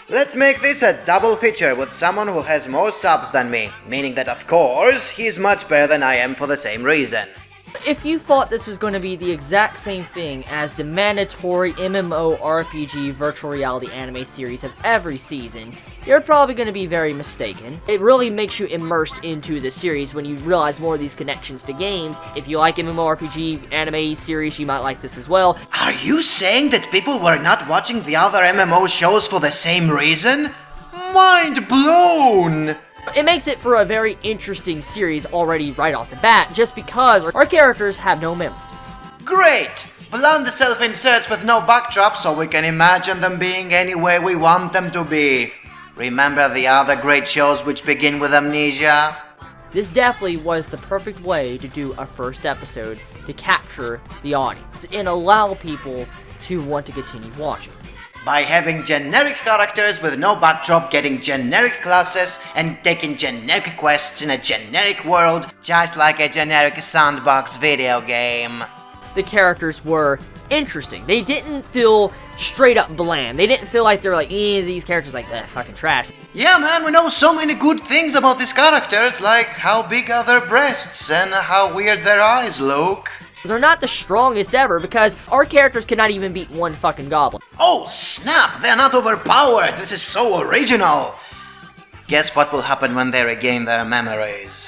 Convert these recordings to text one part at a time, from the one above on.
Let's make this a double feature with someone who has more subs than me, meaning that of course, he's much better than I am for the same reason. If you thought this was going to be the exact same thing as the mandatory MMORPG virtual reality anime series of every season, you're probably going to be very mistaken. It really makes you immersed into the series when you realize more of these connections to games. If you like MMORPG anime series, you might like this as well. Are you saying that people were not watching the other MMO shows for the same reason? Mind blown! It makes it for a very interesting series already right off the bat, just because our characters have no memories. Great! Blunt the self-inserts with no backdrop so we can imagine them being any way we want them to be. Remember the other great shows which begin with amnesia? This definitely was the perfect way to do a first episode to capture the audience and allow people to want to continue watching. By having generic characters with no backdrop getting generic classes and taking generic quests in a generic world, just like a generic sandbox video game. The characters were interesting. They didn't feel straight up bland. They didn't feel like they're like, these characters like, fucking trash. Yeah man, we know so many good things about these characters, like how big are their breasts and how weird their eyes look. They're not the strongest ever because our characters cannot even beat one fucking goblin. Oh snap, they're not overpowered, this is so original! Guess what will happen when they regain their memories?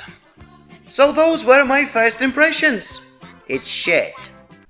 So those were my first impressions. It's shit.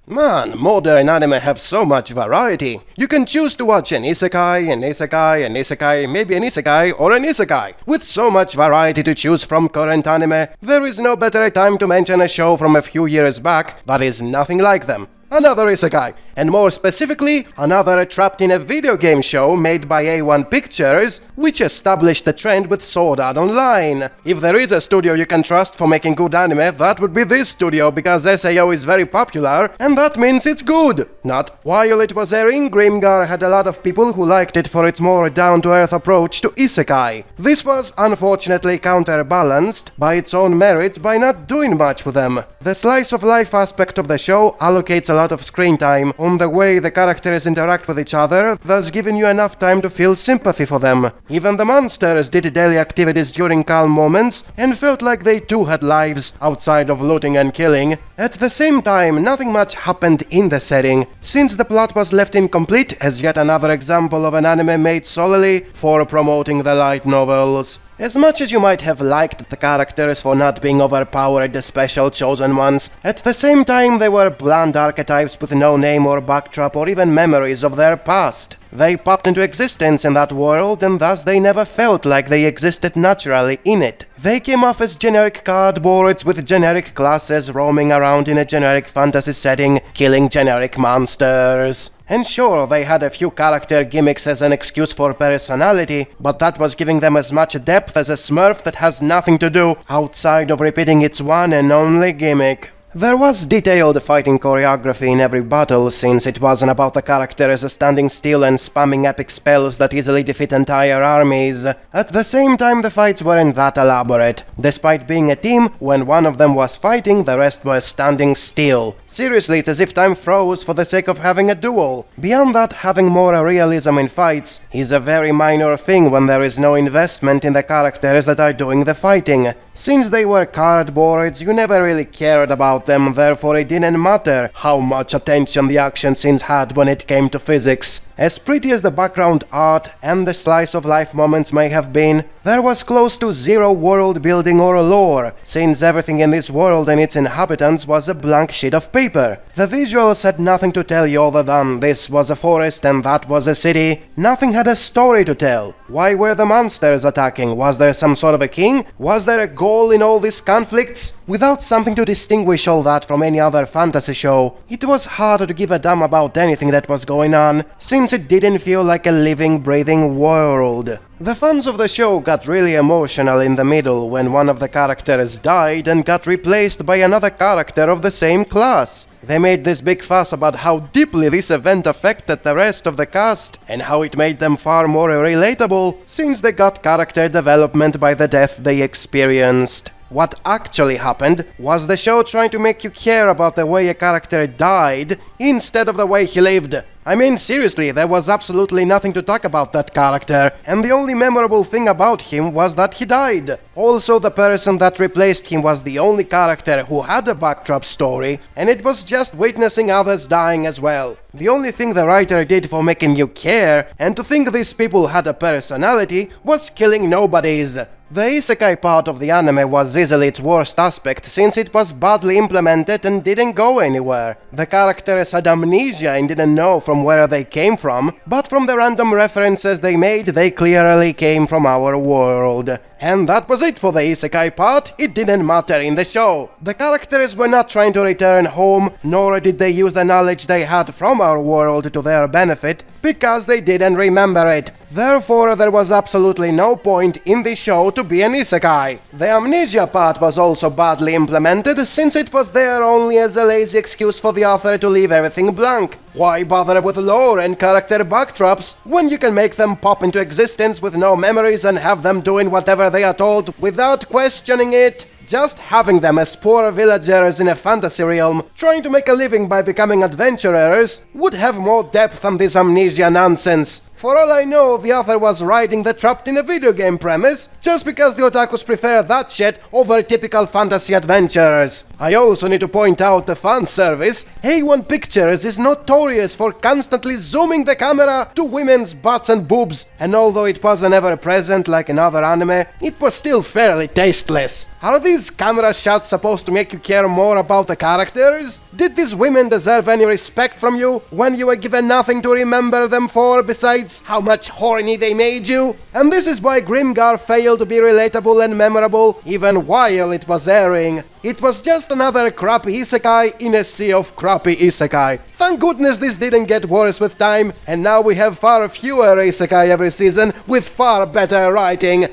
Man, modern anime have so much variety. You can choose to watch an isekai, an isekai, an isekai, maybe an isekai, or an isekai. With so much variety to choose from current anime, there is no better time to mention a show from a few years back that is nothing like them. Another isekai, and more specifically, another trapped in a video game show made by A1 Pictures, which established the trend with Sword Art Online. If there is a studio you can trust for making good anime, that would be this studio, because SAO is very popular, and that means it's good. Not. While it was airing, Grimgar had a lot of people who liked it for its more down-to-earth approach to isekai. This was unfortunately counterbalanced by its own merits by not doing much with them. The slice-of-life aspect of the show allocates a lot of screen time on the way the characters interact with each other, thus giving you enough time to feel sympathy for them. Even the monsters did daily activities during calm moments and felt like they too had lives outside of looting and killing. At the same time, nothing much happened in the setting, since the plot was left incomplete as yet another example of an anime made solely for promoting the light novels. As much as you might have liked the characters for not being overpowered, the special chosen ones, at the same time they were bland archetypes with no name or backdrop or even memories of their past. They popped into existence in that world and thus they never felt like they existed naturally in it. They came off as generic cardboards with generic classes roaming around in a generic fantasy setting, killing generic monsters. And sure, they had a few character gimmicks as an excuse for personality, but that was giving them as much depth as a smurf that has nothing to do outside of repeating its one and only gimmick. There was detailed fighting choreography in every battle, since it wasn't about the characters standing still and spamming epic spells that easily defeat entire armies. At the same time, the fights weren't that elaborate. Despite being a team, when one of them was fighting, the rest were standing still. Seriously, it's as if time froze for the sake of having a duel. Beyond that, having more realism in fights is a very minor thing when there is no investment in the characters that are doing the fighting. Since they were cardboards, you never really cared about them, therefore it didn't matter how much attention the action scenes had when it came to physics. As pretty as the background art and the slice-of-life moments may have been, there was close to zero world building or lore, since everything in this world and its inhabitants was a blank sheet of paper. The visuals had nothing to tell you other than this was a forest and that was a city. Nothing had a story to tell. Why were the monsters attacking? Was there some sort of a king? Was there a goal in all these conflicts? Without something to distinguish all that from any other fantasy show, it was hard to give a damn about anything that was going on, since it didn't feel like a living, breathing world. The fans of the show got really emotional in the middle when one of the characters died and got replaced by another character of the same class. They made this big fuss about how deeply this event affected the rest of the cast and how it made them far more relatable since they got character development by the death they experienced. What actually happened was the show trying to make you care about the way a character died instead of the way he lived. I mean, seriously, there was absolutely nothing to talk about that character, and the only memorable thing about him was that he died. Also, the person that replaced him was the only character who had a backdrop story, and it was just witnessing others dying as well. The only thing the writer did for making you care, and to think these people had a personality, was killing nobodies. The isekai part of the anime was easily its worst aspect, since it was badly implemented and didn't go anywhere. The characters had amnesia and didn't know from where they came from, but from the random references they made, they clearly came from our world. And that was it for the isekai part. It didn't matter in the show. The characters were not trying to return home, nor did they use the knowledge they had from our world to their benefit, because they didn't remember it. Therefore, there was absolutely no point in the show to be an isekai. The amnesia part was also badly implemented, since it was there only as a lazy excuse for the author to leave everything blank. Why bother with lore and character backdrops when you can make them pop into existence with no memories and have them doing whatever they are told without questioning it? Just having them as poor villagers in a fantasy realm, trying to make a living by becoming adventurers, would have more depth than this amnesia nonsense. For all I know, the author was riding the trapped in a video game premise, just because the otakus prefer that shit over typical fantasy adventures. I also need to point out the fan service. A1 Pictures is notorious for constantly zooming the camera to women's butts and boobs, and although it wasn't ever present like in other anime, it was still fairly tasteless. Are these camera shots supposed to make you care more about the characters? Did these women deserve any respect from you when you were given nothing to remember them for besides how much horny they made you? And this is why Grimgar failed to be relatable and memorable even while it was airing. It was just another crappy isekai in a sea of crappy isekai. Thank goodness this didn't get worse with time, and now we have far fewer isekai every season with far better writing.